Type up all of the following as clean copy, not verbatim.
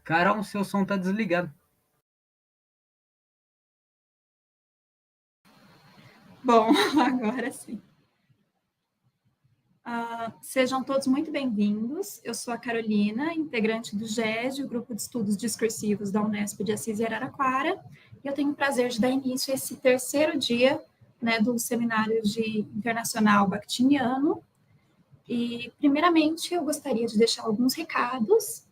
Carol, seu som está desligado. Bom, agora sim. Sejam todos muito bem-vindos. Eu sou a Carolina, integrante do GES, o Grupo de Estudos Discursivos da Unesp de Assis e Araraquara, e eu tenho o prazer de dar início a esse terceiro dia, né, do Seminário de Internacional Bakhtiniano. E, primeiramente, eu gostaria de deixar alguns recados.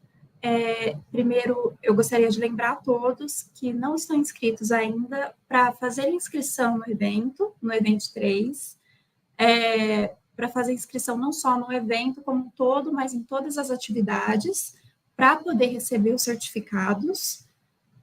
Primeiro, eu gostaria de lembrar a todos que não estão inscritos ainda para fazer inscrição no evento 3, para fazer inscrição não só no evento como um todo, mas em todas as atividades, para poder receber os certificados,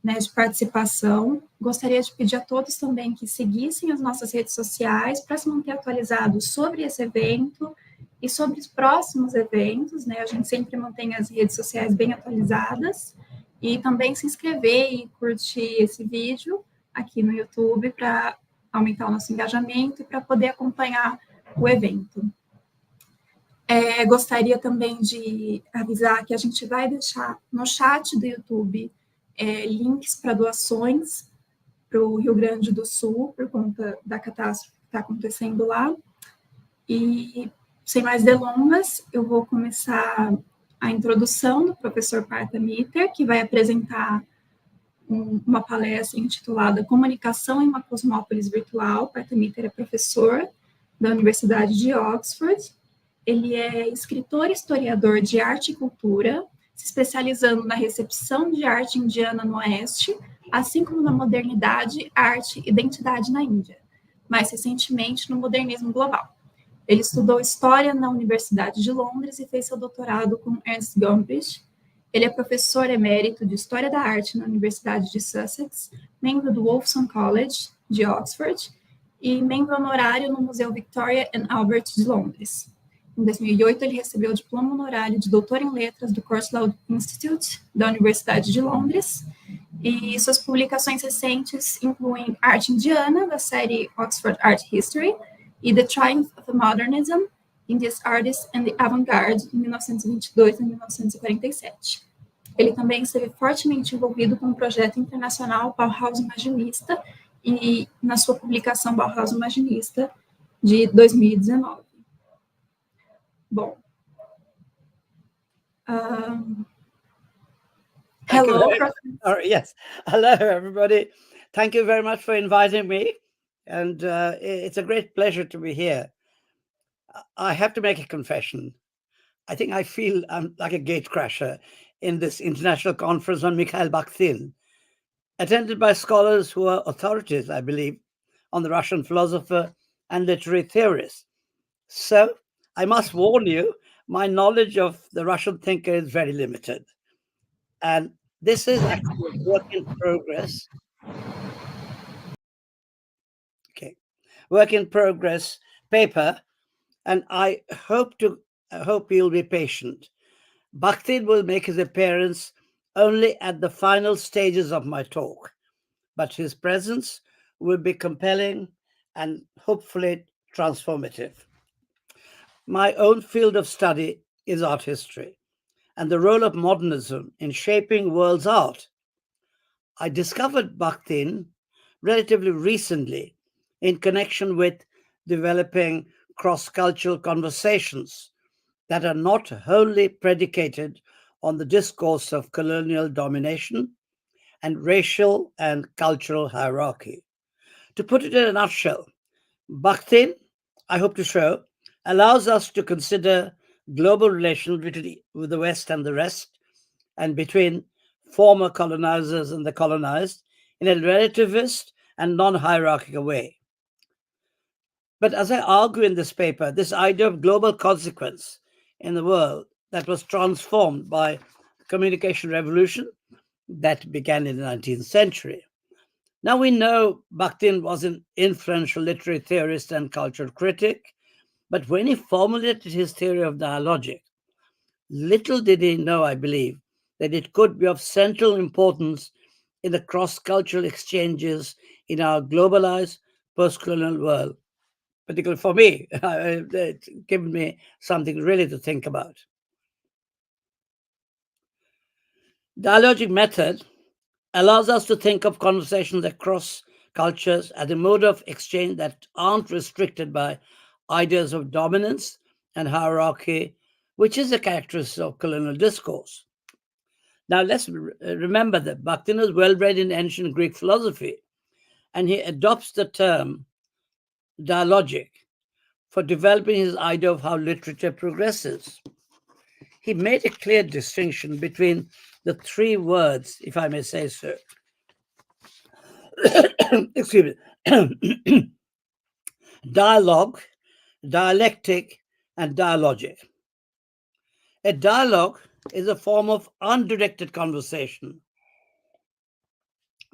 né, de participação. Gostaria de pedir a todos também que seguissem as nossas redes sociais para se manter atualizados sobre esse evento e sobre os próximos eventos, né? A gente sempre mantém as redes sociais bem atualizadas, e também se inscrever e curtir esse vídeo aqui no YouTube para aumentar o nosso engajamento e para poder acompanhar o evento. Gostaria também de avisar que a gente vai deixar no chat do YouTube links para doações para o Rio Grande do Sul, por conta da catástrofe que está acontecendo lá. E, sem mais delongas, eu vou começar a introdução do professor Parta Mitter, que vai apresentar uma palestra intitulada Comunicação em uma Cosmópolis Virtual. Parta Mitter é professor da Universidade de Oxford. Ele é escritor e historiador de arte e cultura, se especializando na recepção de arte indiana no Oeste, assim como na modernidade, arte e identidade na Índia, mais recentemente no modernismo global. Ele estudou História na Universidade de Londres e fez seu doutorado com Ernst Gombrich. Ele é professor emérito de História da Arte na Universidade de Sussex, membro do Wolfson College, de Oxford, e membro honorário no Museu Victoria and Albert de Londres. Em 2008, ele recebeu o diploma honorário de doutor em letras do Courtauld Institute, da Universidade de Londres, e suas publicações recentes incluem Arte Indiana, da série Oxford Art History, e The Triumph of Modernism, India's Artists and the Avant-Garde, em 1922 e 1947. Ele também esteve fortemente envolvido com o projeto internacional Bauhaus Imaginista e na sua publicação Bauhaus Imaginista, de 2019. Bom. Hello. Yes. Hello, everybody. Thank you very much for inviting me. And it's a great pleasure to be here. I have to make a confession. I think I feel I'm like a gatecrasher in this international conference on Mikhail Bakhtin, attended by scholars who are authorities, I believe, on the Russian philosopher and literary theorist. So I must warn you, my knowledge of the Russian thinker is very limited. And this is actually a work in progress. Okay, work in progress paper, and I hope you'll be patient. Bakhtin will make his appearance only at the final stages of my talk, but his presence will be compelling and hopefully transformative. My own field of study is art history and the role of modernism in shaping world's art. I discovered Bakhtin relatively recently in connection with developing cross-cultural conversations that are not wholly predicated on the discourse of colonial domination and racial and cultural hierarchy. To put it in a nutshell, Bakhtin, I hope to show, allows us to consider global relations with the West and the rest, and between former colonizers and the colonized, in a relativist and non-hierarchical way. But as I argue in this paper, this idea of global consequence in the world that was transformed by the communication revolution that began in the 19th century. Now we know Bakhtin was an influential literary theorist and cultural critic, but when he formulated his theory of dialogic, little did he know, I believe, that it could be of central importance in the cross-cultural exchanges in our globalized post-colonial world. Particularly for me, it's given me something really to think about. Dialogic method allows us to think of conversations across cultures as a mode of exchange that aren't restricted by ideas of dominance and hierarchy, which is a characteristic of colonial discourse. Now, let's remember that Bakhtin was well read in ancient Greek philosophy, and he adopts the term dialogic for developing his idea of how literature progresses. He made a clear distinction between the three words, if I may say so. Excuse me. Dialogue, dialectic, and dialogic. A dialogue is a form of undirected conversation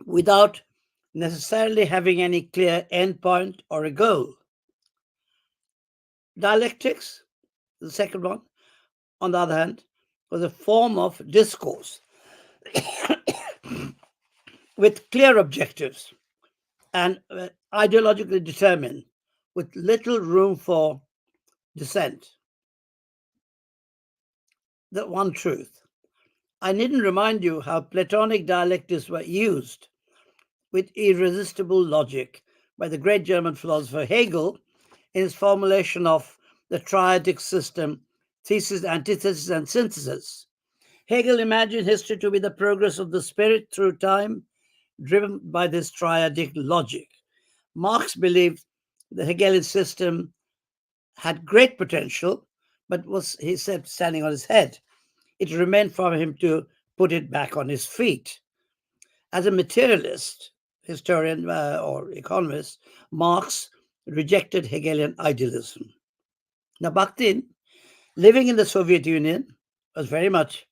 without necessarily having any clear endpoint or a goal. Dialectics, the second one, on the other hand, was a form of discourse with clear objectives and ideologically determined, with little room for dissent. The one truth. I needn't remind you how Platonic dialectics were used with irresistible logic by the great German philosopher Hegel in his formulation of the triadic system, thesis, antithesis, and synthesis. Hegel imagined history to be the progress of the spirit through time, driven by this triadic logic. Marx believed the Hegelian system had great potential, but was, he said, standing on his head. It remained for him to put it back on his feet. As a materialist, historian or economist, Marx rejected Hegelian idealism. Now, Bakhtin, living in the Soviet Union, was very much,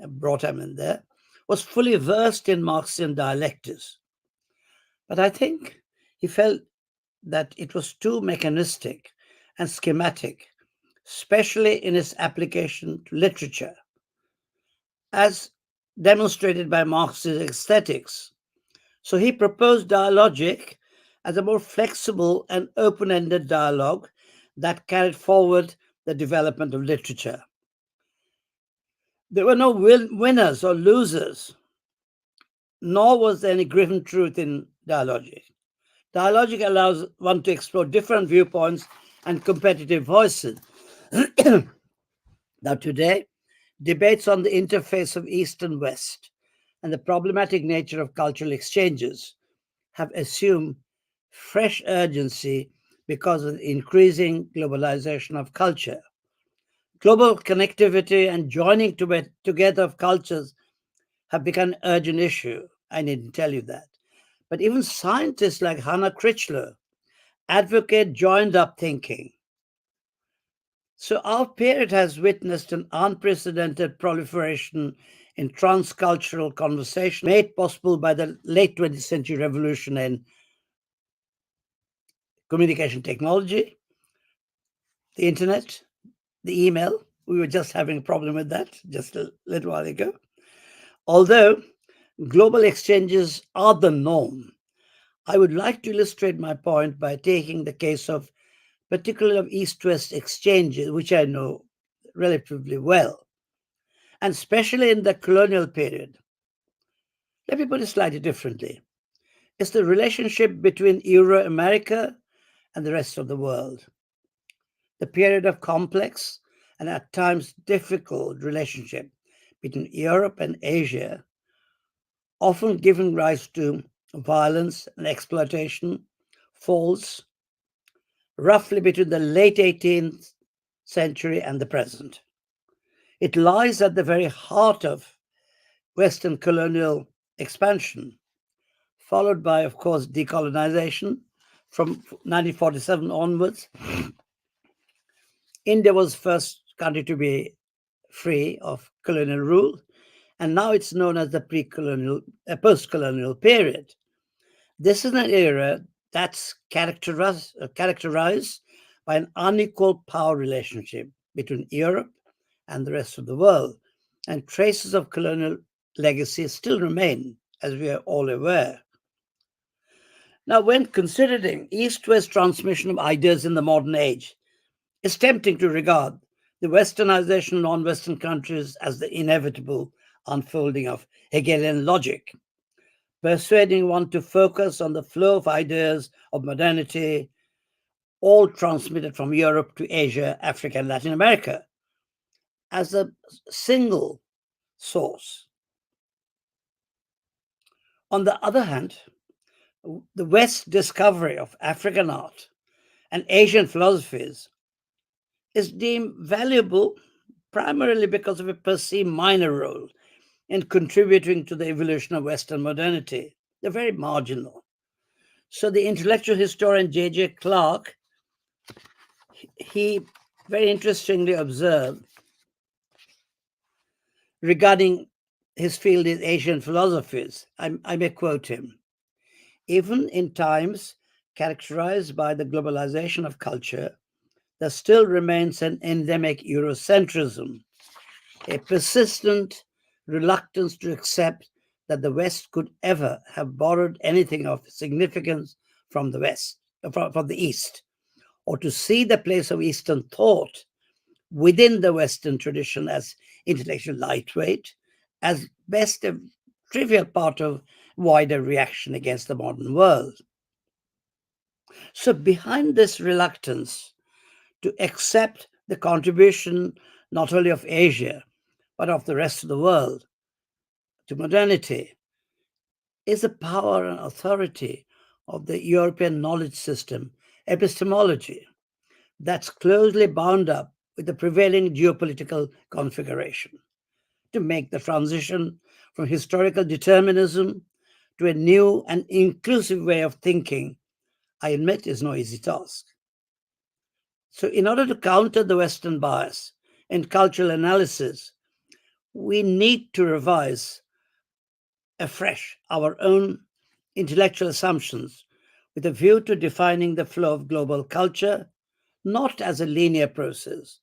brought him in there, was fully versed in Marxian dialectics. But I think he felt that it was too mechanistic and schematic, especially in its application to literature, as demonstrated by Marx's aesthetics. So he proposed dialogic as a more flexible and open-ended dialogue that carried forward the development of literature. There were no winners or losers, nor was there any given truth in dialogic. Dialogic allows one to explore different viewpoints and competitive voices. Now, today, debates on the interface of East and West and the problematic nature of cultural exchanges have assumed fresh urgency because of the increasing globalization of culture. Global connectivity and joining together of cultures have become an urgent issue. I needn't tell you that. But even scientists like Hannah Critchlow advocate joined-up thinking. So our period has witnessed an unprecedented proliferation in transcultural conversation made possible by the late 20th century revolution in communication technology, the internet, the email. We were just having a problem with that just a little while ago. Although global exchanges are the norm, I would like to illustrate my point by taking the case of particularly of East-West exchanges, which I know relatively well, and especially in the colonial period. Let me put it slightly differently. It's the relationship between Euro-America and the rest of the world. The period of complex and at times difficult relationship between Europe and Asia, often giving rise to violence and exploitation, falls roughly between the late 18th century and the present. It lies at the very heart of Western colonial expansion, followed by, of course, decolonization from 1947 onwards. India was the first country to be free of colonial rule, and now it's known as the post-colonial period. This is an era that's characterized by an unequal power relationship between Europe and the rest of the world, and traces of colonial legacy still remain, as we are all aware. Now, when considering East-West transmission of ideas in the modern age, it's tempting to regard the westernization of non-Western countries as the inevitable unfolding of Hegelian logic, persuading one to focus on the flow of ideas of modernity, all transmitted from Europe to Asia, Africa, and Latin America, as a single source. On the other hand, the West's discovery of African art and Asian philosophies is deemed valuable primarily because of a perceived minor role in contributing to the evolution of Western modernity. They're very marginal. So the intellectual historian J.J. Clark, he very interestingly observed regarding his field is Asian philosophies. I may quote him. Even in times characterized by the globalization of culture, there still remains an endemic Eurocentrism, a persistent reluctance to accept that the West could ever have borrowed anything of significance from the West, from the East, or to see the place of Eastern thought within the Western tradition as intellectual lightweight, as best a trivial part of wider reaction against the modern world. So behind this reluctance to accept the contribution not only of Asia, but of the rest of the world to modernity is the power and authority of the European knowledge system, epistemology, that's closely bound up with the prevailing geopolitical configuration to make the transition from historical determinism to a new and inclusive way of thinking, I admit, is no easy task. So in order to counter the Western bias in cultural analysis, we need to revise afresh our own intellectual assumptions with a view to defining the flow of global culture, not as a linear process,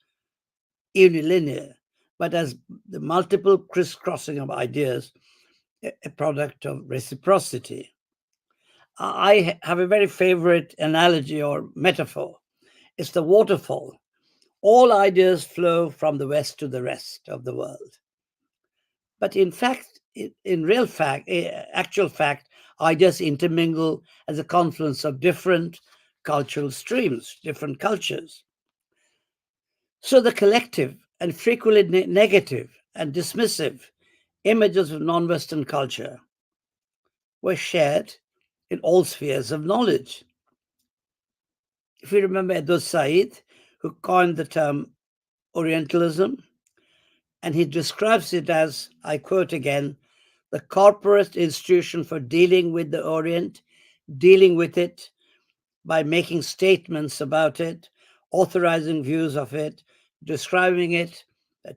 unilinear, but as the multiple crisscrossing of ideas, a product of reciprocity. I have a very favorite analogy or metaphor. It's the waterfall. All ideas flow from the West to the rest of the world. But in fact, actual fact, ideas intermingle as a confluence of different cultural streams, different cultures. So the collective and frequently negative and dismissive images of non-Western culture were shared in all spheres of knowledge. If you remember Edward Said, who coined the term Orientalism, and he describes it as, I quote again, the corporate institution for dealing with the Orient, dealing with it by making statements about it, authorizing views of it, describing it,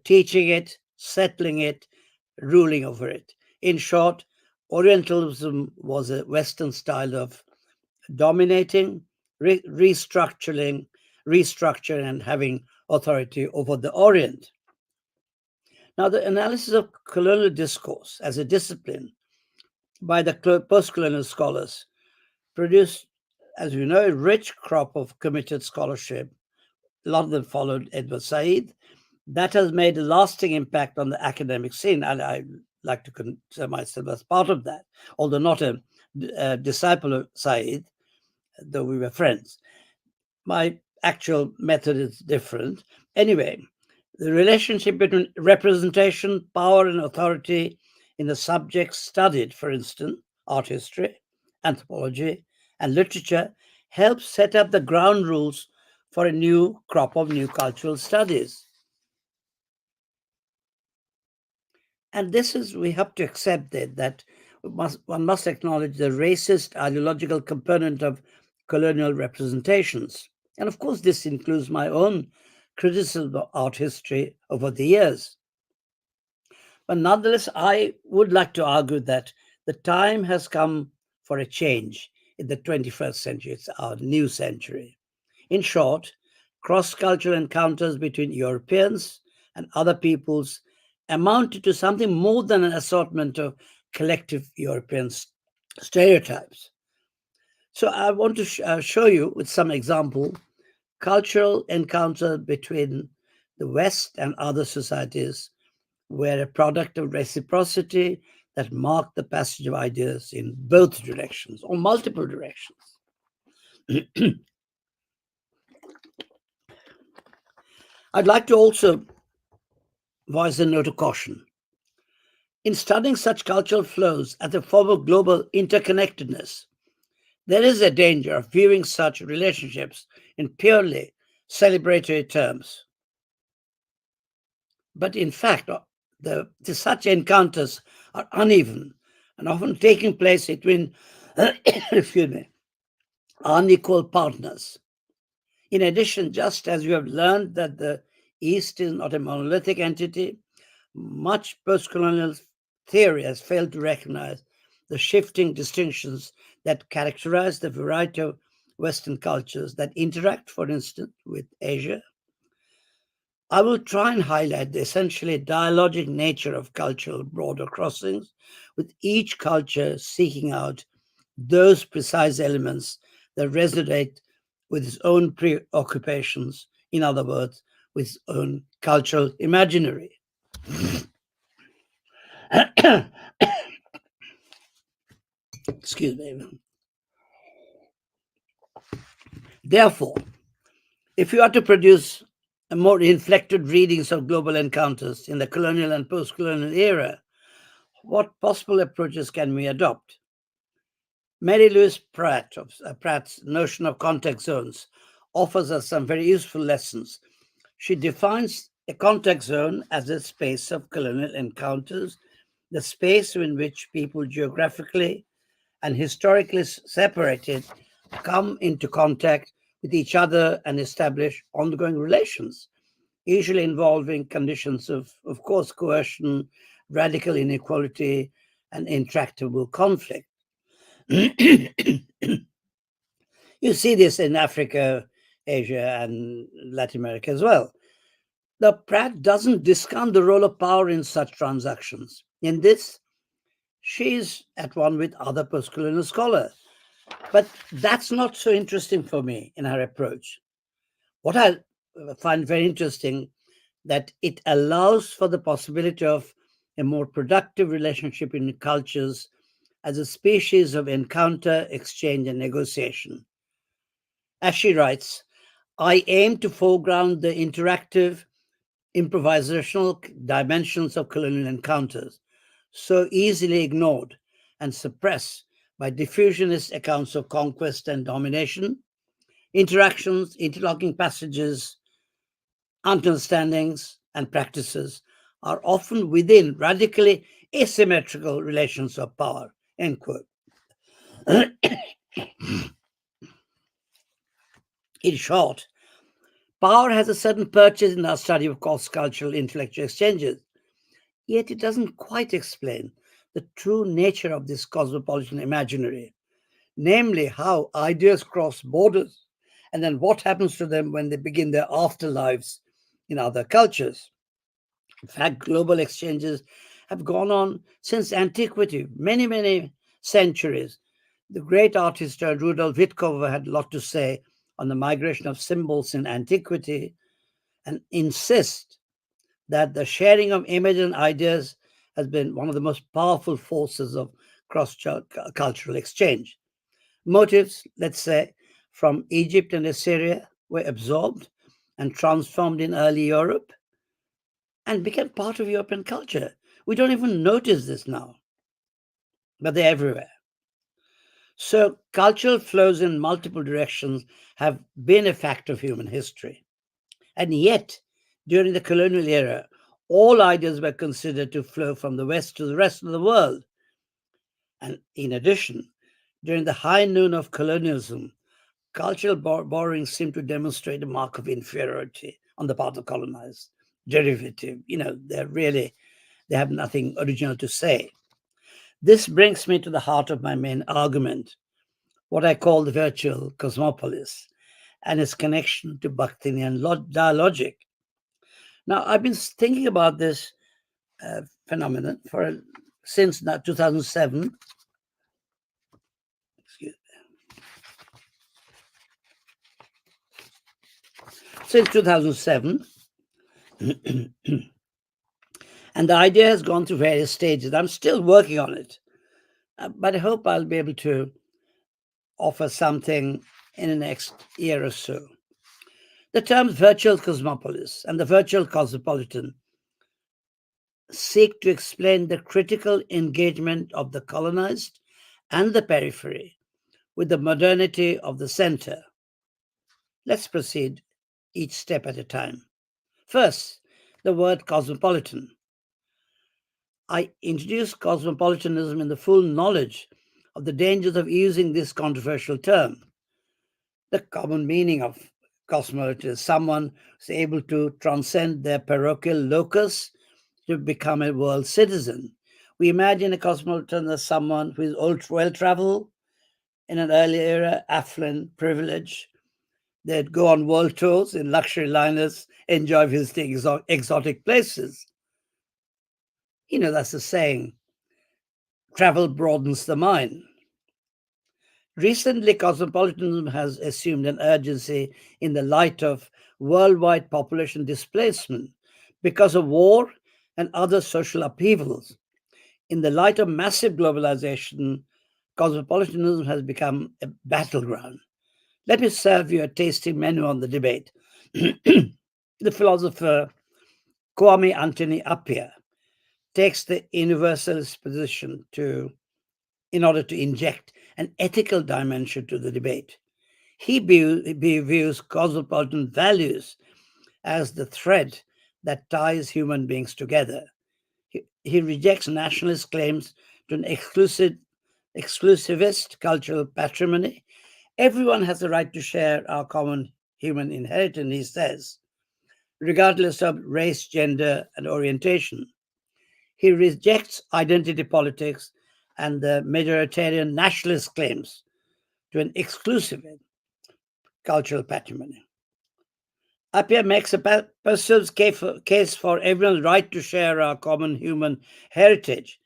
teaching it, settling it, ruling over it. In short, Orientalism was a Western style of dominating, restructuring, and having authority over the Orient. Now, the analysis of colonial discourse as a discipline by the post-colonial scholars produced, as we know, a rich crop of committed scholarship. A lot of them followed Edward Said. That has made a lasting impact on the academic scene, and I like to consider myself as part of that, although not a disciple of Said, though we were friends. My actual method is different. Anyway, the relationship between representation, power, and authority in the subjects studied, for instance, art history, anthropology, and literature, helps set up the ground rules for a new crop of new cultural studies. And this is, we have to accept that one must acknowledge the racist ideological component of colonial representations. And of course, this includes my own criticism of art history over the years. But nonetheless, I would like to argue that the time has come for a change in the 21st century. It's our new century. In short, cross-cultural encounters between Europeans and other peoples amounted to something more than an assortment of collective European stereotypes. So I want to show you with some example cultural encounter between the West and other societies were a product of reciprocity that marked the passage of ideas in both directions or multiple directions. I'd like to also voice a note of caution. In studying such cultural flows as a form of global interconnectedness, there is a danger of viewing such relationships in purely celebratory terms. But in fact, such encounters are uneven and often taking place between excuse me, unequal partners. In addition, just as we have learned that the East is not a monolithic entity, much postcolonial theory has failed to recognize the shifting distinctions that characterize the variety of Western cultures that interact, for instance, with Asia. I will try and highlight the essentially dialogic nature of cultural border crossings, with each culture seeking out those precise elements that resonate with its own preoccupations, in other words, with its own cultural imaginary. Excuse me. Therefore, if you are to produce a more inflected readings of global encounters in the colonial and post-colonial era, what possible approaches can we adopt? Mary Louise Pratt's notion of context zones offers us some very useful lessons. She defines a context zone as a space of colonial encounters, the space in which people geographically and historically separated come into contact with each other and establish ongoing relations, usually involving conditions of course, coercion, radical inequality, and intractable conflict. You see this in Africa, Asia, and Latin America as well. Now, Pratt doesn't discount the role of power in such transactions. In this, she's at one with other postcolonial scholars. But that's not so interesting for me in her approach. What I find very interesting, that it allows for the possibility of a more productive relationship in cultures as a species of encounter, exchange, and negotiation. As she writes, I aim to foreground the interactive, improvisational dimensions of colonial encounters, so easily ignored and suppressed by diffusionist accounts of conquest and domination. Interactions, interlocking passages, understandings, and practices are often within radically asymmetrical relations of power, end quote. In short, power has a certain purchase in our study of cross-cultural intellectual exchanges, yet it doesn't quite explain the true nature of this cosmopolitan imaginary, namely how ideas cross borders and then what happens to them when they begin their afterlives in other cultures. In fact, global exchanges have gone on since antiquity, many, many centuries. The great art historian Rudolf Wittkower had a lot to say on the migration of symbols in antiquity and insists that the sharing of images and ideas has been one of the most powerful forces of cross-cultural exchange. Motifs, let's say, from Egypt and Assyria were absorbed and transformed in early Europe and became part of European culture. We don't even notice this now, but they're everywhere. So cultural flows in multiple directions have been a fact of human history. And yet, during the colonial era, all ideas were considered to flow from the West to the rest of the world. And in addition, during the high noon of colonialism, cultural borrowing seemed to demonstrate a mark of inferiority on the part of colonized, derivative. They have nothing original to say. This brings me to the heart of my main argument, what I call the virtual cosmopolis and its connection to Bakhtinian dialogic. Now, I've been thinking about this phenomenon since 2007. Since 2007, And the idea has gone through various stages. I'm still working on it, but I hope I'll be able to offer something in the next year or so. The terms virtual cosmopolis and the virtual cosmopolitan seek to explain the critical engagement of the colonized and the periphery with the modernity of the center. Let's proceed each step at a time. First, the word cosmopolitan. I introduced cosmopolitanism in the full knowledge of the dangers of using this controversial term. The common meaning of cosmopolitan is someone who's able to transcend their parochial locus to become a world citizen. We imagine a cosmopolitan as someone who is well-traveled, in an early era, affluent, privileged. They'd go on world tours in luxury liners, enjoy visiting exotic places. That's the saying, travel broadens the mind. Recently, cosmopolitanism has assumed an urgency in the light of worldwide population displacement because of war and other social upheavals. In the light of massive globalization, cosmopolitanism has become a battleground. Let me serve you a tasting menu on the debate. The philosopher Kwame Anthony Appiah takes the universalist position in order to inject an ethical dimension to the debate. He views cosmopolitan values as the thread that ties human beings together. He rejects nationalist claims to an exclusivist cultural patrimony. Everyone has the right to share our common human inheritance, he says, regardless of race, gender, and orientation. He rejects identity politics and the majoritarian nationalist claims to an exclusive cultural patrimony. Appiah makes a persists case for everyone's right to share our common human heritage.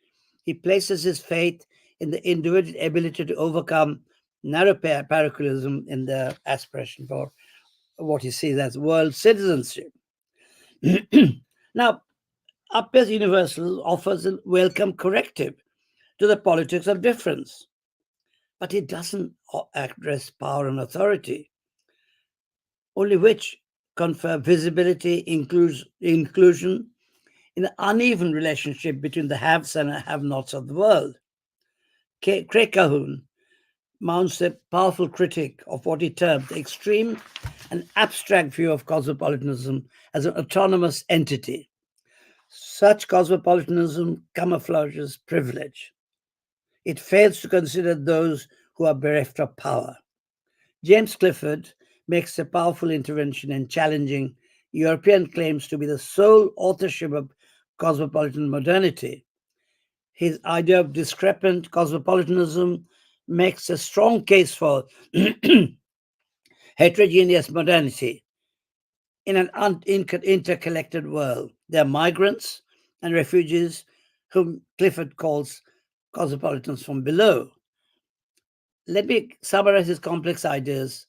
He places his faith in the individual ability to overcome narrow parochialism in the aspiration for what he sees as world citizenship. Now, Appiah's universal offers a welcome corrective to the politics of difference, but it doesn't address power and authority, only which confer visibility, inclusion in an uneven relationship between the haves and have-nots of the world. Craig Calhoun mounts a powerful critique of what he termed the extreme and abstract view of cosmopolitanism as an autonomous entity. Such cosmopolitanism camouflages privilege. It fails to consider those who are bereft of power. James Clifford makes a powerful intervention in challenging European claims to be the sole authorship of cosmopolitan modernity. His idea of discrepant cosmopolitanism makes a strong case for heterogeneous modernity in an interconnected world. There are migrants and refugees whom Clifford calls cosmopolitans from below. Let me summarize his complex ideas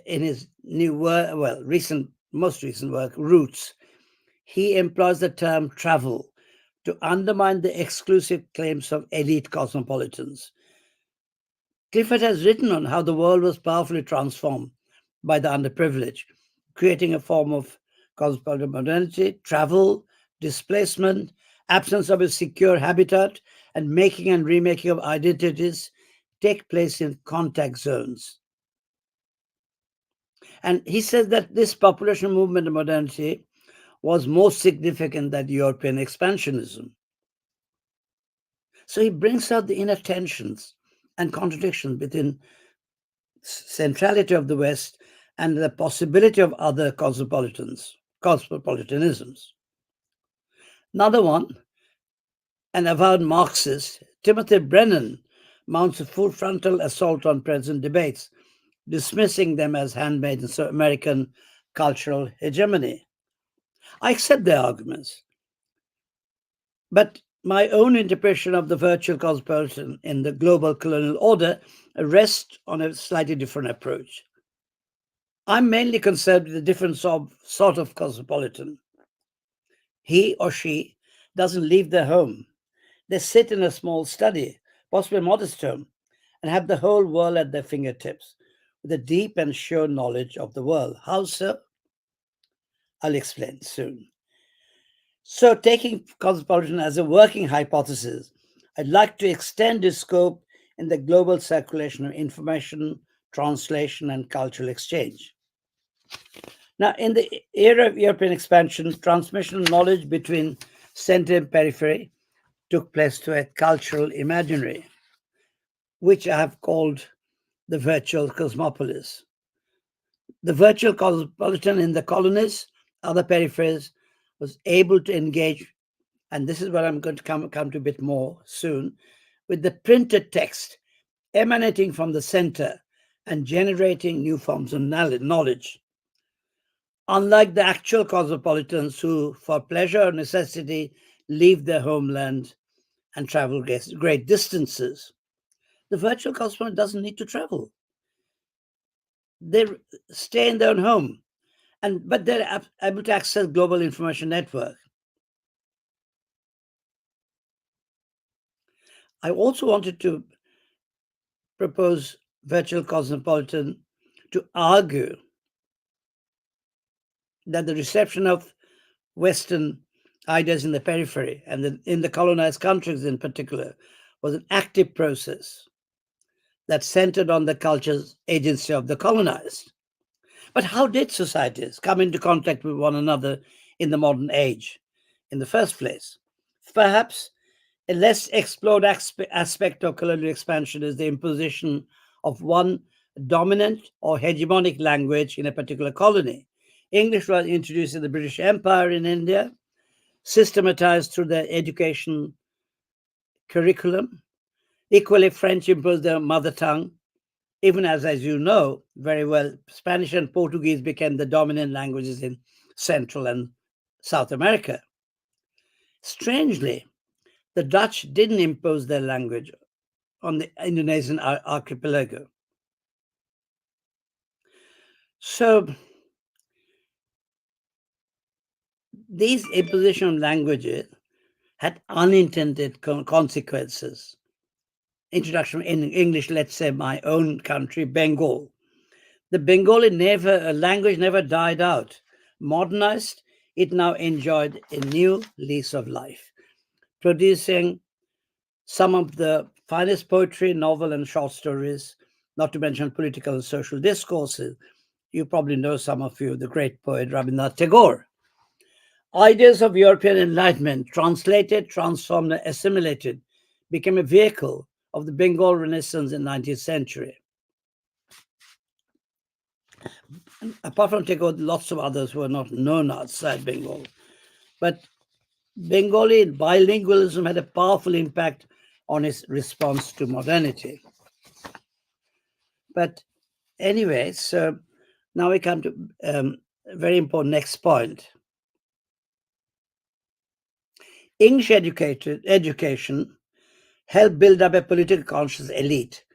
in his most recent work, Roots. He employs the term travel to undermine the exclusive claims of elite cosmopolitans. Clifford has written on how the world was powerfully transformed by the underprivileged, creating a form of cosmopolitan modernity, travel, displacement, absence of a secure habitat, and making and remaking of identities take place in contact zones. And he says that this population movement of modernity was more significant than European expansionism. So he brings out the inner tensions and contradictions between centrality of the West and the possibility of other cosmopolitanisms. Another one, an avowed Marxist, Timothy Brennan, mounts a full frontal assault on present debates, dismissing them as handmaids of American cultural hegemony. I accept their arguments, but my own interpretation of the virtual cosmopolitan in the global colonial order rests on a slightly different approach. I'm mainly concerned with the different sort of cosmopolitan. He or she doesn't leave their home. They sit in a small study, possibly a modest home, and have the whole world at their fingertips with a deep and sure knowledge of the world. How so? I'll explain soon. So, taking cosmopolitan as a working hypothesis, I'd like to extend its scope in the global circulation of information, translation, and cultural exchange. Now, in the era of European expansion, transmission of knowledge between center and periphery took place to a cultural imaginary, which I have called the virtual cosmopolis. The virtual cosmopolitan in the colonies, other peripheries, was able to engage, and this is what I'm going to come to a bit more soon, with the printed text emanating from the center and generating new forms of knowledge. Unlike the actual cosmopolitans who, for pleasure or necessity, leave their homeland and travel great distances, the virtual cosmopolitan doesn't need to travel. They stay in their own home, but they're able to access global information network. I also wanted to propose virtual cosmopolitan to argue that the reception of Western ideas in the periphery and in the colonized countries in particular was an active process that centered on the culture's agency of the colonized. But how did societies come into contact with one another in the modern age in the first place? Perhaps a less explored aspect of colonial expansion is the imposition of one dominant or hegemonic language in a particular colony. English was introduced in the British Empire in India, systematized through the education curriculum. Equally, French imposed their mother tongue, even as you know very well, Spanish and Portuguese became the dominant languages in Central and South America. Strangely, the Dutch didn't impose their language on the Indonesian archipelago. So, these imposition of languages had unintended consequences. Introduction in English, let's say my own country, Bengal. The Bengali language never died out. Modernized, it now enjoyed a new lease of life, producing some of the finest poetry, novel, and short stories, not to mention political and social discourses. You probably know, some of you, the great poet Rabindranath Tagore. Ideas of European enlightenment, translated, transformed, and assimilated, became a vehicle of the Bengal Renaissance in the 19th century. Apart from Tagore, lots of others were not known outside Bengal. But Bengali bilingualism had a powerful impact on its response to modernity. But anyway, so now we come to a very important next point. English education helped build up a political conscious elite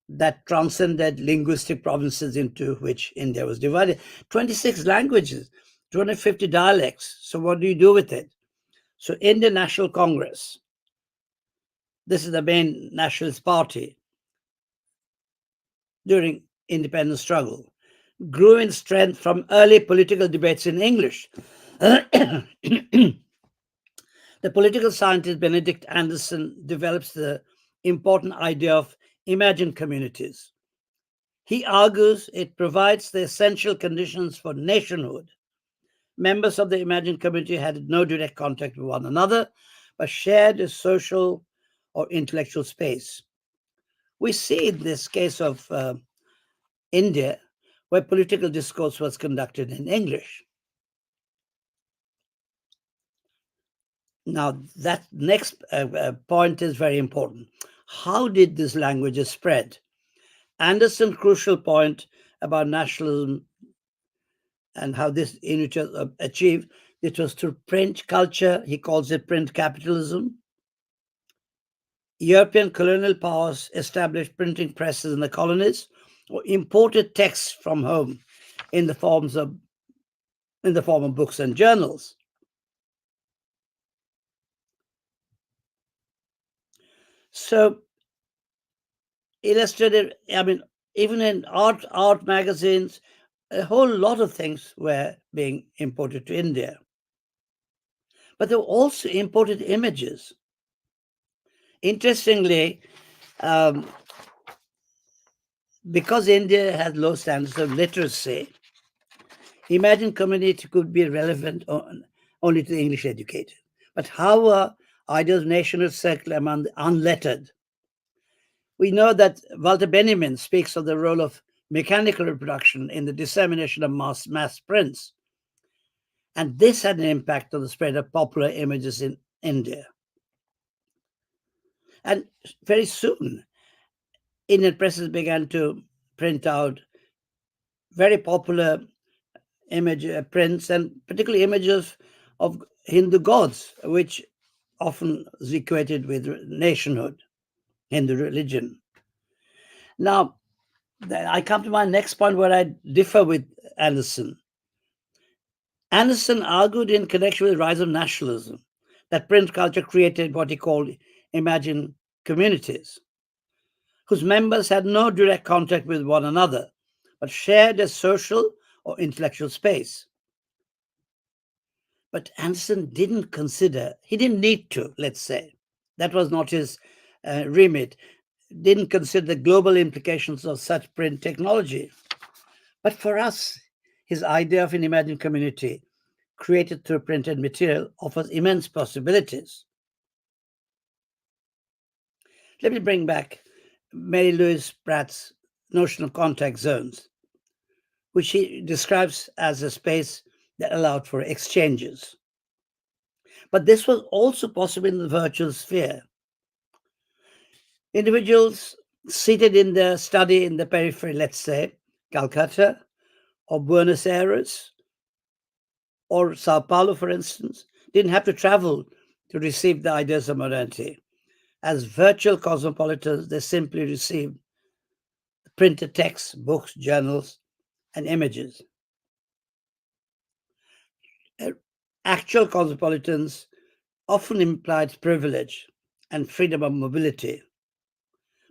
that transcended linguistic provinces into which India was divided. 26 languages, 250 dialects. So what do you do with it? So Indian National Congress, this is the main nationalist party during independence struggle, grew in strength from early political debates in English. The political scientist Benedict Anderson develops the important idea of imagined communities. He argues it provides the essential conditions for nationhood. Members of the imagined community had no direct contact with one another, but shared a social or intellectual space. We see in this case of India, where political discourse was conducted in English. Now, that next point is very important. How did these languages spread? Anderson's crucial point about nationalism and how this unity was achieved, it was through print culture. He calls it print capitalism. European colonial powers established printing presses in the colonies or imported texts from home in the form of books and journals. So illustrated, I mean, even in art magazines, a whole lot of things were being imported to India. But they were also imported images. Interestingly, because India has low standards of literacy, imagined community could be relevant only to the English educated. But how are ideas of national circle among the unlettered? We know that Walter Benjamin speaks of the role of mechanical reproduction in the dissemination of mass prints. And this had an impact on the spread of popular images in India. And very soon, Indian presses began to print out very popular image prints, and particularly images of Hindu gods, which often is equated with nationhood, Hindu religion. Now, I come to my next point where I differ with Anderson. Anderson argued in connection with the rise of nationalism that print culture created what he called imagined communities, whose members had no direct contact with one another, but shared a social or intellectual space. But Anderson didn't consider, he didn't need to, let's say, that was not his remit, didn't consider the global implications of such print technology. But for us, his idea of an imagined community created through printed material offers immense possibilities. Let me bring back Mary Louise Pratt's notion of contact zones, which he describes as a space that allowed for exchanges. But this was also possible in the virtual sphere. Individuals seated in their study in the periphery, let's say, Calcutta or Buenos Aires or Sao Paulo, for instance, didn't have to travel to receive the ideas of modernity. As virtual cosmopolitans, they simply received printed texts, books, journals, and images. Actual cosmopolitans often implied privilege and freedom of mobility.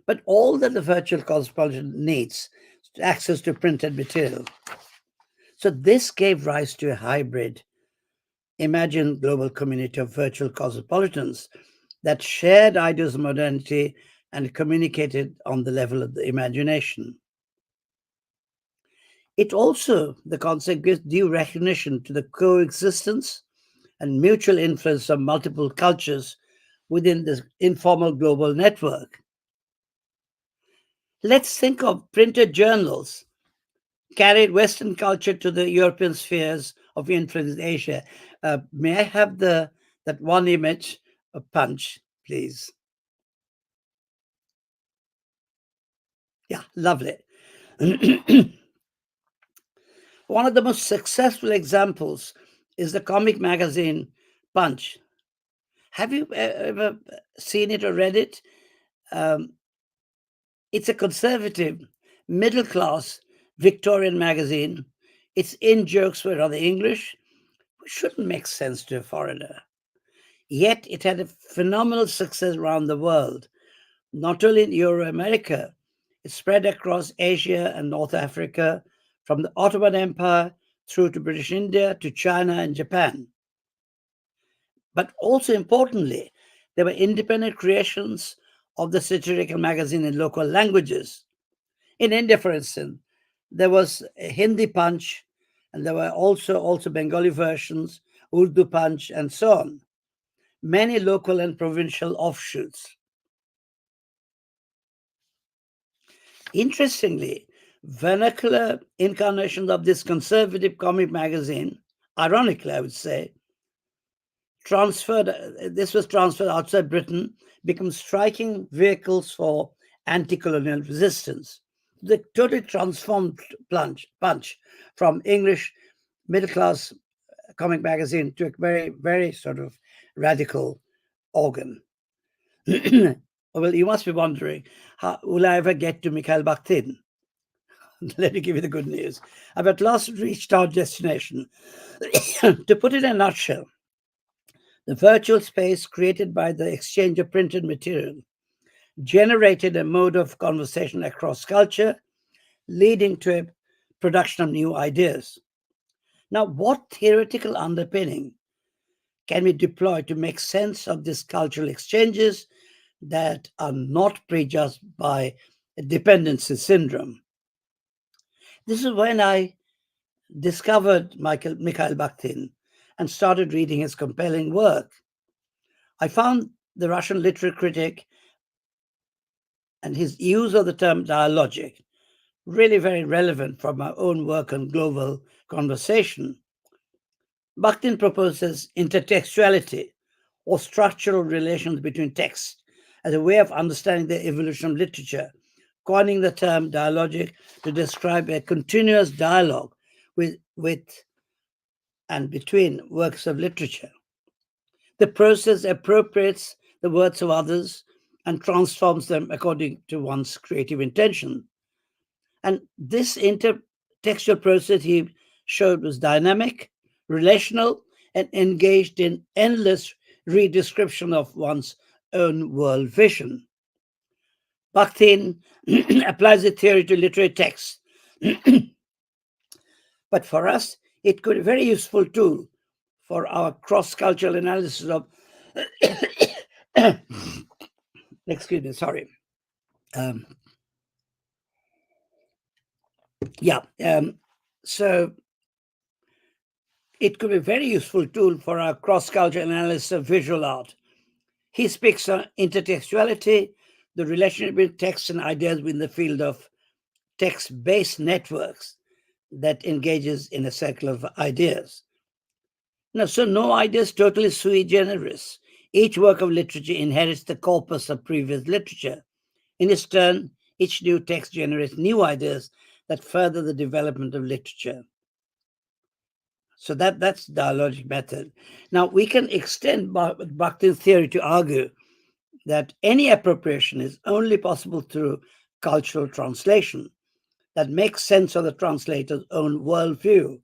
But all that the virtual cosmopolitan needs is access to printed material. So this gave rise to a hybrid, imagined global community of virtual cosmopolitans that shared ideas of modernity and communicated on the level of the imagination. It also, the concept gives due recognition to the coexistence and mutual influence of multiple cultures within this informal global network. Let's think of printed journals carried Western culture to the European spheres of influence in Asia. May I have that one image of Punch, please? Yeah, lovely. One of the most successful examples is the comic magazine Punch. Have you ever seen it or read it? It's a conservative, middle-class Victorian magazine. Its in-jokes were rather English, which shouldn't make sense to a foreigner. Yet it had a phenomenal success around the world, not only in Euro-America. It spread across Asia and North Africa, from the Ottoman Empire through to British India to China and Japan. But also importantly, there were independent creations of the satirical magazine in local languages. In India, for instance, there was a Hindi Punch, and there were also Bengali versions, Urdu Punch, and so on. Many local and provincial offshoots. Interestingly, vernacular incarnations of this conservative comic magazine, ironically, I would say, this was transferred outside Britain, become striking vehicles for anti-colonial resistance. The totally transformed Punch from English middle-class comic magazine to a very, very sort of radical organ. Well, you must be wondering, how will I ever get to Mikhail Bakhtin? Let me give you the good news. I've at last reached our destination. To put it in a nutshell, the virtual space created by the exchange of printed material generated a mode of conversation across culture, leading to a production of new ideas. Now, what theoretical underpinning can we deploy to make sense of these cultural exchanges that are not prejudged by dependency syndrome? This is when I discovered Mikhail Bakhtin and started reading his compelling work. I found the Russian literary critic and his use of the term dialogic really very relevant for my own work on global conversation. Bakhtin proposes intertextuality, or structural relations between texts, as a way of understanding the evolution of literature, coining the term dialogic to describe a continuous dialogue with and between works of literature. The process appropriates the words of others and transforms them according to one's creative intention. And this intertextual process, he showed, was dynamic, relational, and engaged in endless redescription of one's own world vision. Bakhtin applies the theory to literary texts. But for us, it could be a very useful tool for our cross-cultural analysis of excuse me, sorry. So it could be a very useful tool for our cross-cultural analysis of visual art. He speaks on intertextuality, the relationship between text and ideas within the field of text-based networks that engages in a circle of ideas. Now, so no idea is totally sui generis. Each work of literature inherits the corpus of previous literature. In its turn, each new text generates new ideas that further the development of literature. So that's the dialogic method. Now, we can extend Bakhtin's theory to argue that any appropriation is only possible through cultural translation that makes sense of the translator's own worldview,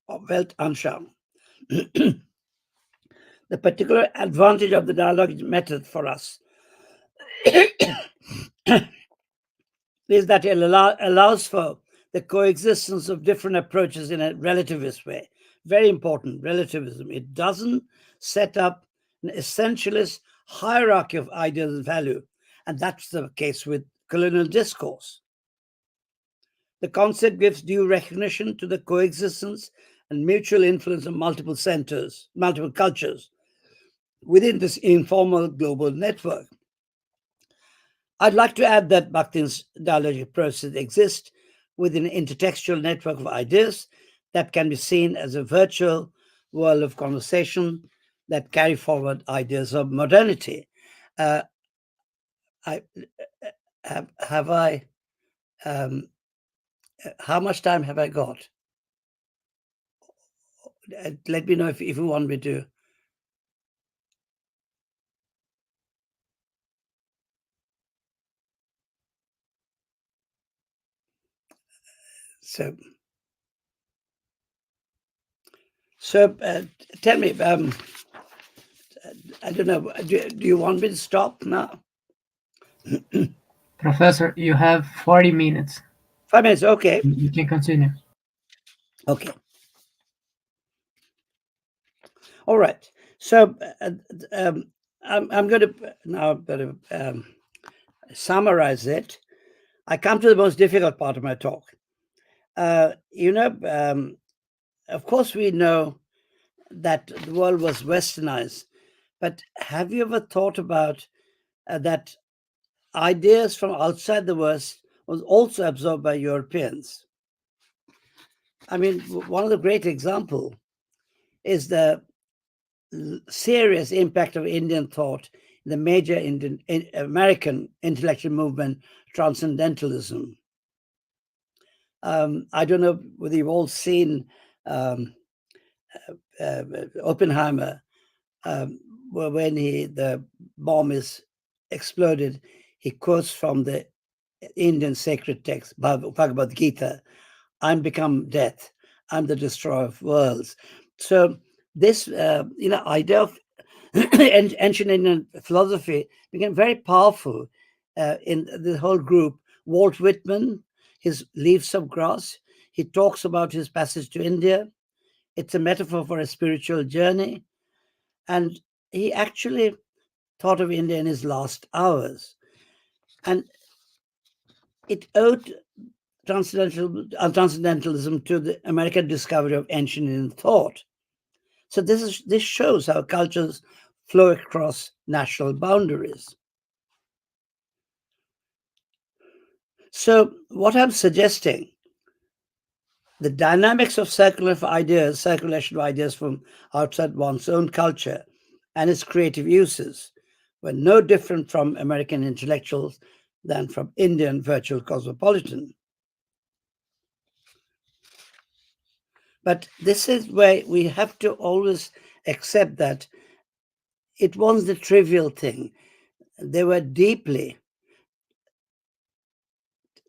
or Weltanschauung. The particular advantage of the dialogic method for us is that it allows for the coexistence of different approaches in a relativist way. Very important, relativism. It doesn't set up an essentialist hierarchy of ideas and value, and that's the case with colonial discourse. The concept gives due recognition to the coexistence and mutual influence of multiple centers, multiple cultures within this informal global network. I'd like to add that Bakhtin's dialogic process exists within an intertextual network of ideas that can be seen as a virtual world of conversation that carry forward ideas of modernity. How much time have I got? Let me know if you want me to. So tell me, I don't know, do you want me to stop now? Professor, you have 40 minutes. 5 minutes, okay. You can continue. Okay. All right. So I'm going to now summarize it. I come to the most difficult part of my talk. Of course, we know that the world was westernized, but have you ever thought about that ideas from outside the West was also absorbed by Europeans? I mean, one of the great examples is the serious impact of Indian thought in the major American intellectual movement, transcendentalism. I don't know whether you've all seen Oppenheimer, when the bomb is exploded, he quotes from the Indian sacred text, Bhagavad Gita, "I'm become death, I'm the destroyer of worlds." So this idea of ancient Indian philosophy became very powerful in the whole group. Walt Whitman, his Leaves of Grass, he talks about his passage to India. It's a metaphor for a spiritual journey. And he actually thought of India in his last hours. And it owed transcendentalism to the American discovery of ancient Indian thought. So this shows how cultures flow across national boundaries. So what I'm suggesting, the dynamics of circulation of ideas from outside one's own culture and its creative uses were no different from American intellectuals than from Indian virtual cosmopolitan. But this is where we have to always accept that it wasn't a trivial thing. They were deeply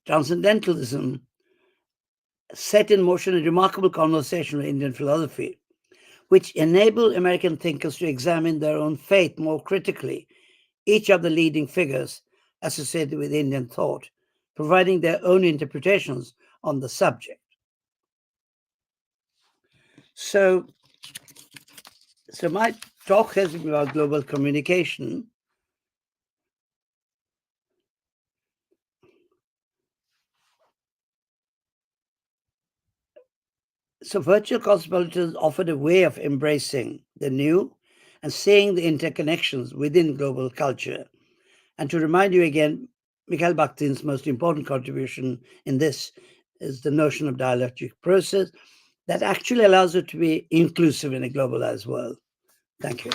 transcendentalism set in motion a remarkable conversation with Indian philosophy, which enabled American thinkers to examine their own faith more critically, each of the leading figures associated with Indian thought, providing their own interpretations on the subject. So my talk has been about global communication. So virtual cosmopolitans offered a way of embracing the new and seeing the interconnections within global culture. And to remind you again, Mikhail Bakhtin's most important contribution in this is the notion of dialectic process that actually allows it to be inclusive in a globalized world. Thank you.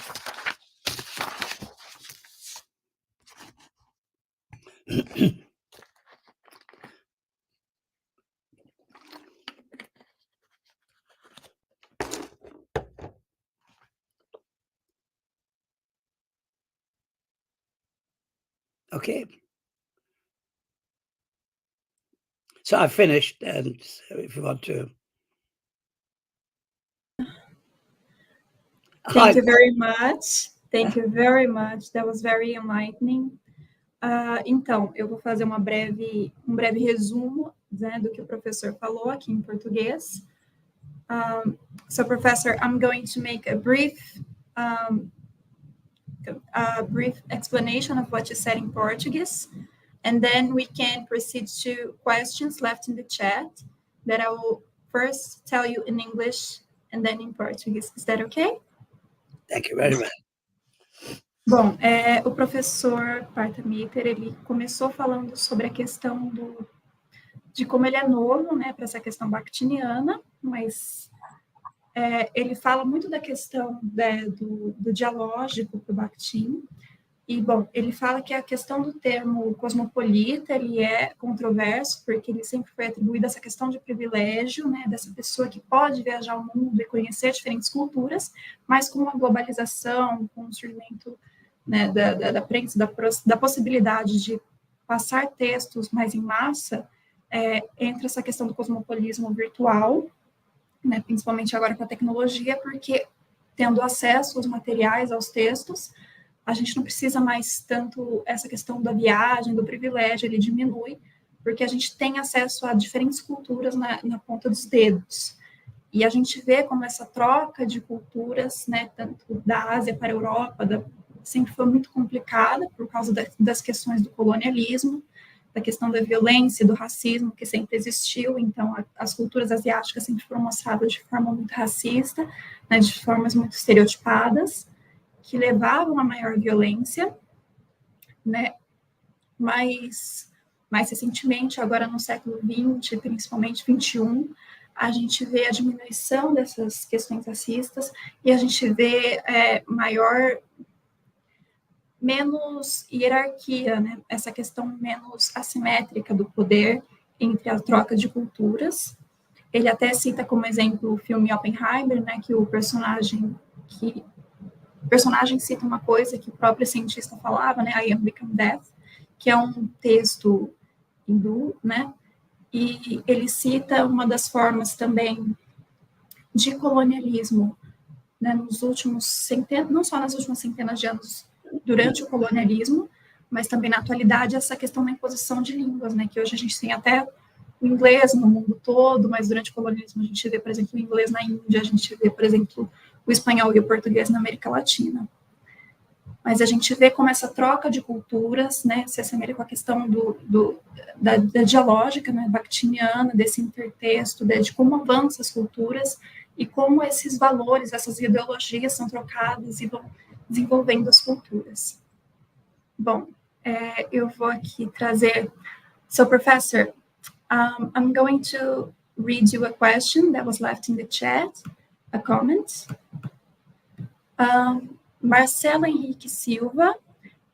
Okay. So I finished, and if you want to. Thank you very much. Thank you very much. That was very enlightening. Então, eu vou fazer um breve resumo, né, do que o professor falou aqui em português. So, Professor, I'm going to make a brief explanation of what you said in Portuguese, and then we can proceed to questions left in the chat that I will first tell you in English and then in Portuguese. Is that okay? Thank you very much. Bom, o professor Partamiter, ele começou falando sobre a questão de como ele é novo, né, para essa questão bakhtiniana, mas ele fala muito da questão do dialógico para o Bakhtin. E, bom, ele fala que a questão do termo cosmopolita, ele é controverso, porque ele sempre foi atribuído a essa questão de privilégio, né, dessa pessoa que pode viajar ao mundo e conhecer diferentes culturas, mas com a globalização, com o surgimento, né, da prensa, da possibilidade de passar textos mais em massa, entra essa questão do cosmopolismo virtual, né, principalmente agora com a tecnologia, porque tendo acesso aos materiais, aos textos, a gente não precisa mais tanto essa questão da viagem, do privilégio, ele diminui, porque a gente tem acesso a diferentes culturas na ponta dos dedos. E a gente vê como essa troca de culturas, né, tanto da Ásia para a Europa, sempre foi muito complicada por causa das questões do colonialismo, da questão da violência, do racismo, que sempre existiu. Então, as culturas asiáticas sempre foram mostradas de forma muito racista, né, de formas muito estereotipadas, que levavam a maior violência, né? Mas mais recentemente, agora no século XX, principalmente XXI, a gente vê a diminuição dessas questões racistas e a gente vê menos hierarquia, né? Essa questão menos assimétrica do poder entre a troca de culturas. Ele até cita como exemplo o filme Oppenheimer, né? Que o personagem cita uma coisa que o próprio cientista falava, né, I am become death, que é um texto hindu, né, e ele cita uma das formas também de colonialismo, né, não só nas últimas centenas de anos durante o colonialismo, mas também na atualidade essa questão da imposição de línguas, né, que hoje a gente tem até o inglês no mundo todo, mas durante o colonialismo a gente vê, por exemplo, o inglês na Índia, a gente vê, por exemplo, o espanhol e o português na América Latina. Mas a gente vê como essa troca de culturas, né, se assemelha com a questão da dialógica, né, bakhtiniana, desse intertexto, de como avançam as culturas e como esses valores, essas ideologias são trocadas e vão desenvolvendo as culturas. Bom, eu vou aqui trazer... So, Professor, I'm going to read you a question that was left in the chat, a comment. Marcelo Henrique Silva,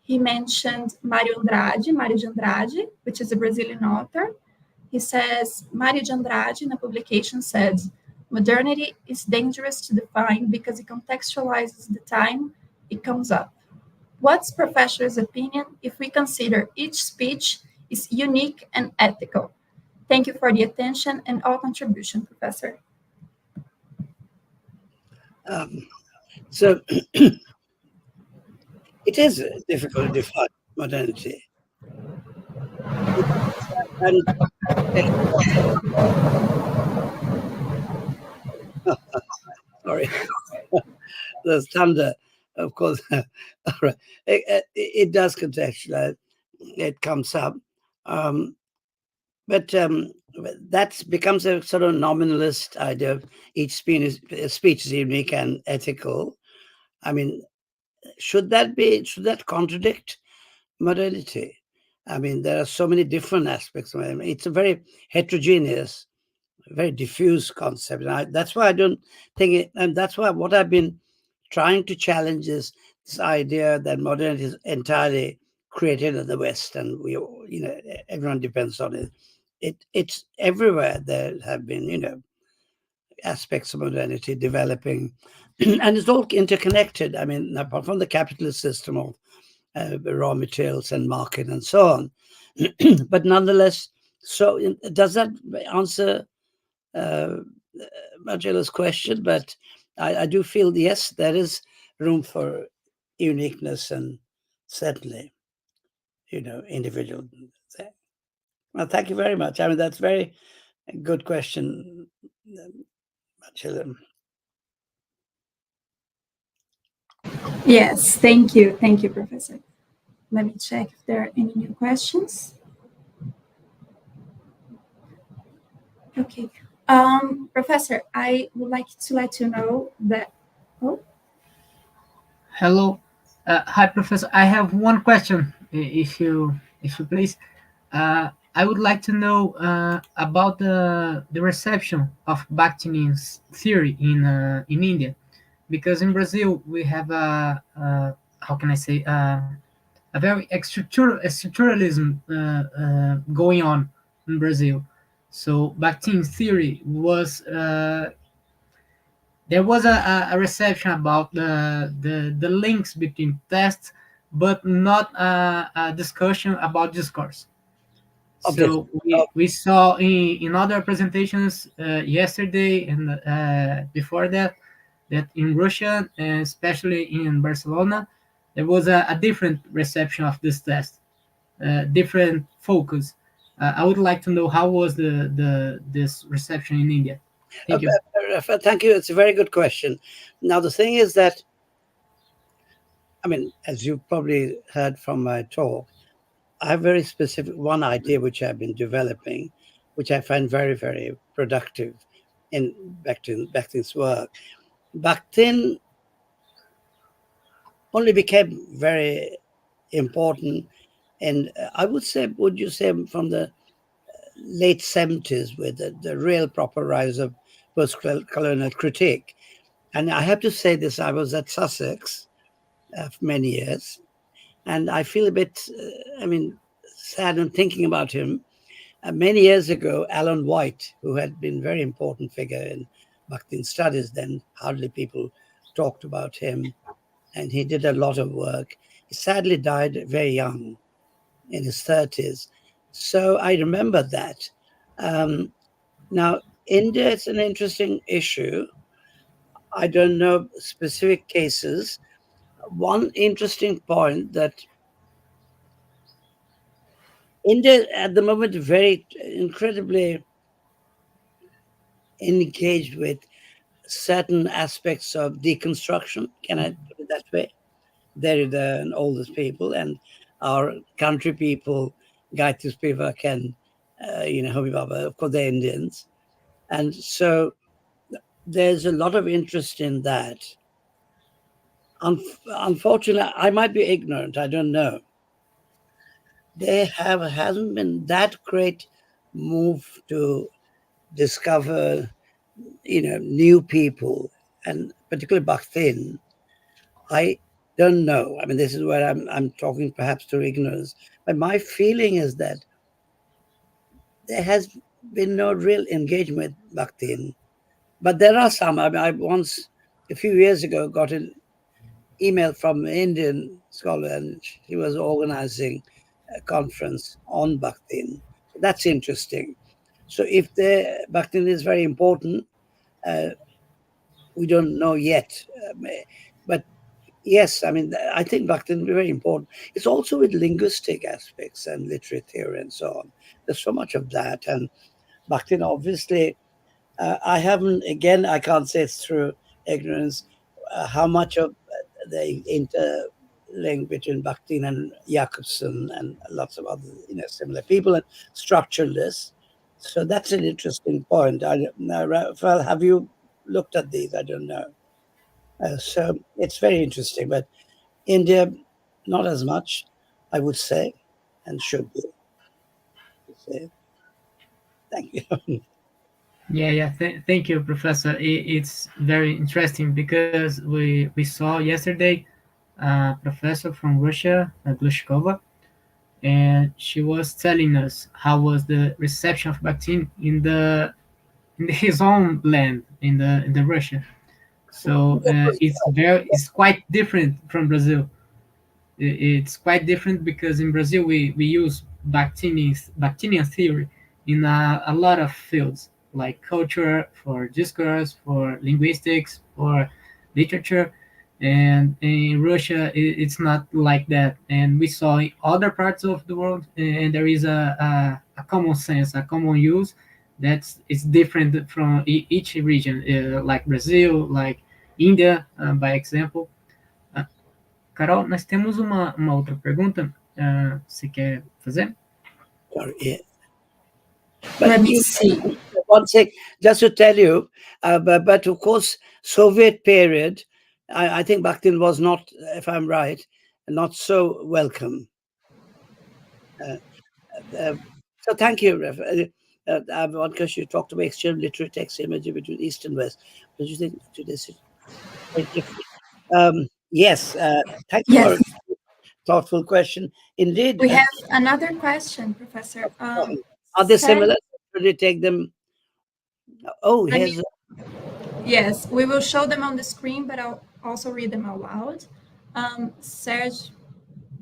he mentioned Mário de Andrade, which is a Brazilian author. He says, Mário de Andrade, in a publication, said, modernity is dangerous to define because it contextualizes the time it comes up. What's Professor's opinion if we consider each speech is unique and ethical? Thank you for the attention and all contribution, Professor. So it is difficult to define modernity. Sorry, there's thunder, of course. All right. It does contextualize. It comes up, but that becomes a sort of nominalist idea of each speech is unique and ethical. I mean, should that contradict modernity? I mean, there are so many different aspects of it. It's a very heterogeneous, very diffuse concept. And that's why I don't think it, and that's why what I've been trying to challenge is this idea that modernity is entirely created in the West, and everyone depends on it. It's everywhere. There have been, aspects of modernity developing, and it's all interconnected. I mean, apart from the capitalist system of raw materials and market and so on, but nonetheless. So, does that answer Marcelo's question? But I do feel, yes, there is room for uniqueness and certainly, individual thing. Well, thank you very much. I mean, that's very good question, Marcelo. Yes, thank you, Professor. Let me check if there are any new questions. Okay. Professor, I would like to let you know that... Oh. Hello. Hi, Professor. I have one question, if you please. I would like to know about the reception of Bakhtinian's theory in India, because in Brazil we have how can I say, a very structuralism going on in Brazil. So Bakhtin's theory was there was a reception about the links between tests, but not a discussion about discourse. So we saw in other presentations yesterday and before that in Russia, and especially in Barcelona, there was a different reception of this test, different focus. I would like to know how was this reception in India. Thank you. Thank you. It's a very good question. Now, the thing is that, I mean, as you probably heard from my talk, I have very specific one idea which I've been developing, which I find very, very productive in Bakhtin's work. Bakhtin only became very important, and I would say, would you say, from the late 70s, with the real proper rise of post-colonial critique. And I have to say this, I was at Sussex for many years, and I feel a bit, sad and thinking about him. Many years ago, Alan White, who had been a very important figure in Bakhtin studies then, hardly people talked about him, and he did a lot of work. He sadly died very young, in his 30s. So I remember that. Now, India is an interesting issue. I don't know specific cases. One interesting point that India at the moment very incredibly engaged with certain aspects of deconstruction. Can I put it that way? They're the oldest people, and our country people, Gayatri Spivak and Homi Baba, of course, they're Indians, and so there's a lot of interest in that. Unfortunately, I might be ignorant. I don't know. There hasn't been that great move to discover, new people, and particularly Bakhtin. I don't know. I mean, this is where I'm talking perhaps through ignorance, but my feeling is that there has been no real engagement with Bakhtin. But there are some. I mean, I once, a few years ago, got an email from an Indian scholar, and she was organizing a conference on Bakhtin. So that's interesting. So if the Bakhtin is very important, we don't know yet. But yes, I mean, I think Bakhtin is very important. It's also with linguistic aspects and literary theory and so on. There's so much of that. And Bakhtin, obviously, I haven't, again, I can't say it's through ignorance, how much of the interlink between Bakhtin and Jacobson and lots of other, similar people and structuralists. So that's an interesting point. Well, have you looked at these? I don't know. So it's very interesting, but India, not as much, I would say, and should be. Thank you. Yeah. Thank you, Professor. It's very interesting because we saw yesterday a professor from Russia, Glushkova, and she was telling us how was the reception of Bakhtin in his own land in the Russia. So it's quite different from Brazil. It's quite different because in Brazil we use Bakhtinian theory in a lot of fields like culture, for discourse, for linguistics, for literature, and in Russia it's not like that. And we saw in other parts of the world, and there is a common sense, a common use it's different from each region, like Brazil, like India, by example. Carol, nós temos uma outra pergunta. Você quer fazer? Yeah. Let me see. One thing, just to tell you, but of course, Soviet period, I think Bakhtin was not, if I'm right, not so welcome. So thank you. One question, you talked about exchange of literary text imagery between East and West. What do you think to this? Yes, thank you for a thoughtful question. Indeed. We have another question, Professor. Are they similar? Should we take them? Oh, here's. Yes, we will show them on the screen, but I'll also read them out loud. Serge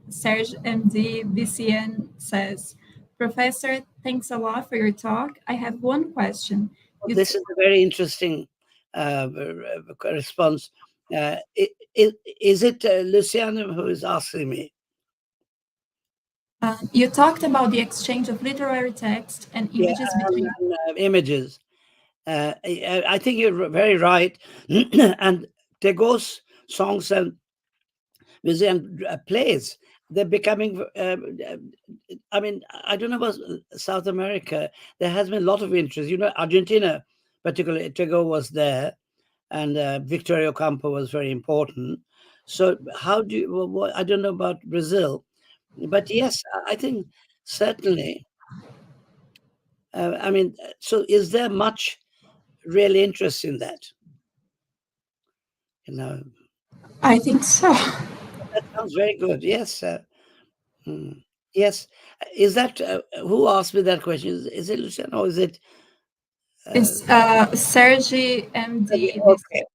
MD BCN says, Professor, thanks a lot for your talk. I have one question. This is a very interesting response. Is it Luciano who is asking me? You talked about the exchange of literary text and images between images. I think you're very right. And Tagore's songs and museum plays, they're becoming, I mean, I don't know about South America. There has been a lot of interest. Argentina, particularly, Tagore was there, and Victoria Ocampo was very important. So how do you, I don't know about Brazil, but yes, I think certainly. I mean, so is there much real interest in that? I think so. That sounds very good. Yes. Yes. Is that who asked me that question? Is it Luciano or is it? It's Sergi MD. Okay.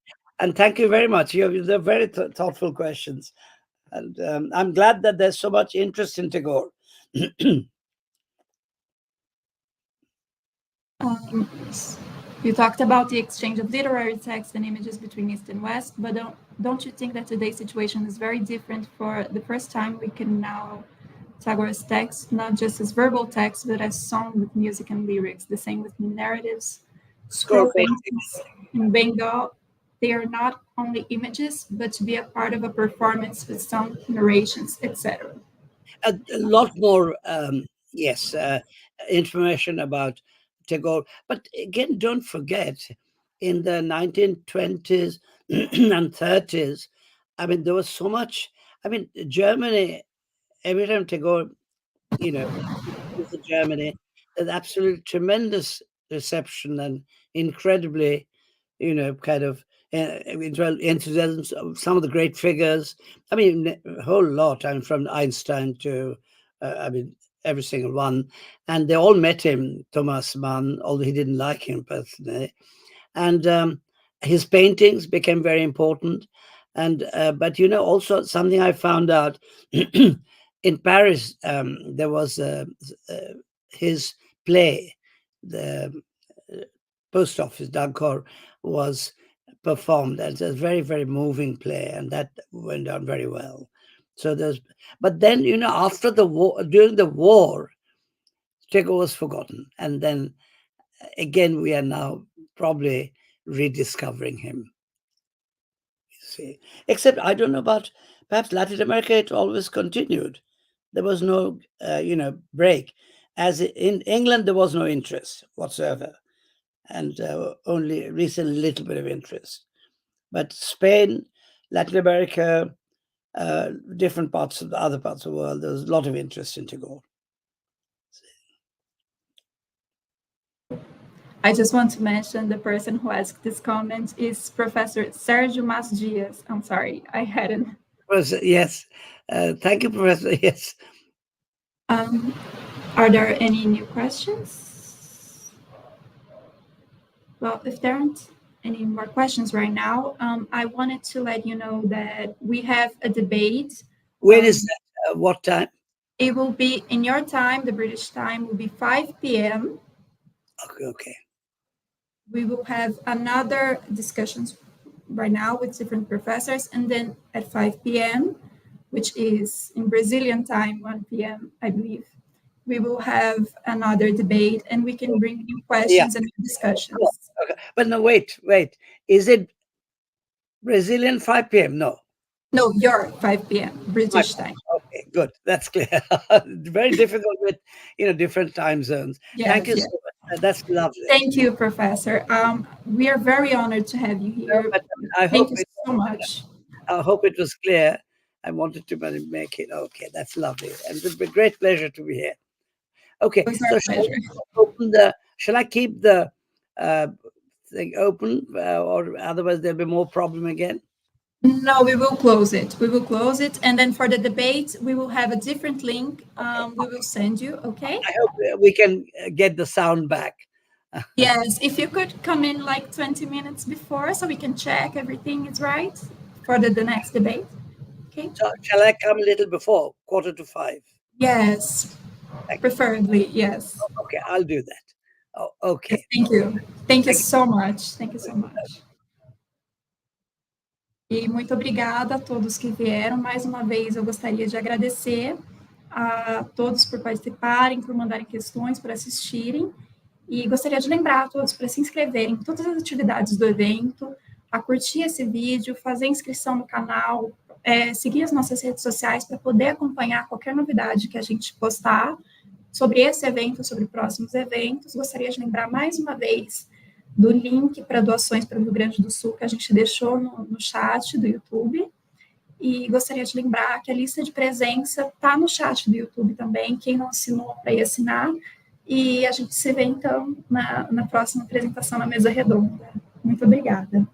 And thank you very much. They're very thoughtful questions. And I'm glad that there's so much interest in Tagore. You talked about the exchange of literary text and images between East and West, but don't you think that today's situation is very different? For the first time, we can now Tagore's text, not just as verbal text, but as song with music and lyrics. The same with narratives. Scroll paintings in Bengal, they are not only images, but to be a part of a performance with some narrations, etc. A lot more, yes, information about Tagore. But again, don't forget, in the 1920s and 30s, I mean, there was so much. I mean, Germany, every time Tagore, visit Germany, there's absolutely tremendous reception and incredibly, kind of enthusiasm of some of the great figures. I mean, a whole lot. I mean, from Einstein to, every single one. And they all met him, Thomas Mann, although he didn't like him personally. And his paintings became very important. And but also something I found out in Paris, there was his play, the Post Office, Dancor, was performed as a very, very moving play, and that went down very well. So but then, after the war, during the war, Tagore was forgotten. And then again, we are now probably rediscovering him. See, except I don't know about perhaps Latin America, it always continued. There was no, break. As in England, there was no interest whatsoever, and only recently a little bit of interest. But Spain, Latin America, different parts of the other parts of the world, there was a lot of interest in Tagore. I just want to mention the person who asked this comment is Professor Sergio Mas Dias. I'm sorry, I hadn't. Yes, thank you, Professor. Yes. Are there any new questions? Well, if there aren't any more questions right now, I wanted to let you know that we have a debate. When is that? What time? It will be in your time, the British time will be 5 p.m. Okay. We will have another discussions right now with different professors, and then at 5 p.m., which is in Brazilian time, 1 p.m., I believe, we will have another debate, and we can bring new questions and new discussions. Okay. But no, wait. Is it Brazilian 5 p.m.? No, your 5 p.m. British time. Okay, good. That's clear. Very difficult with different time zones. Yes, Thank you so much. That's lovely. Thank you, Professor. We are very honored to have you here. No, I Thank you so much. I hope it was clear. I wanted to make it. Okay, that's lovely. And it's a great pleasure to be here. Okay, so shall I keep the thing open, or otherwise there'll be more problem again? No, we will close it. We will close it, and then for the debate, we will have a different link. We will send you. Okay. I hope we can get the sound back. Yes, if you could come in like 20 minutes before, so we can check everything is right for the next debate. Okay. So shall I come a little before 4:45? Yes, preferably, yes. Okay, I'll do that. Oh, okay. Thank you. Thank you so much. Thank you so much. E muito obrigada a todos que vieram. Mais uma vez, eu gostaria de agradecer a todos por participarem, por mandarem questões, por assistirem. E gostaria de lembrar a todos para se inscreverem em todas as atividades do evento, a curtir esse vídeo, fazer inscrição no canal, seguir as nossas redes sociais para poder acompanhar qualquer novidade que a gente postar sobre esse evento, sobre próximos eventos. Gostaria de lembrar mais uma vez do link para doações para o Rio Grande do Sul, que a gente deixou no chat do YouTube. E gostaria de lembrar que a lista de presença está no chat do YouTube também, quem não assinou para ir assinar. E a gente se vê, então, na próxima apresentação na mesa redonda. Muito obrigada.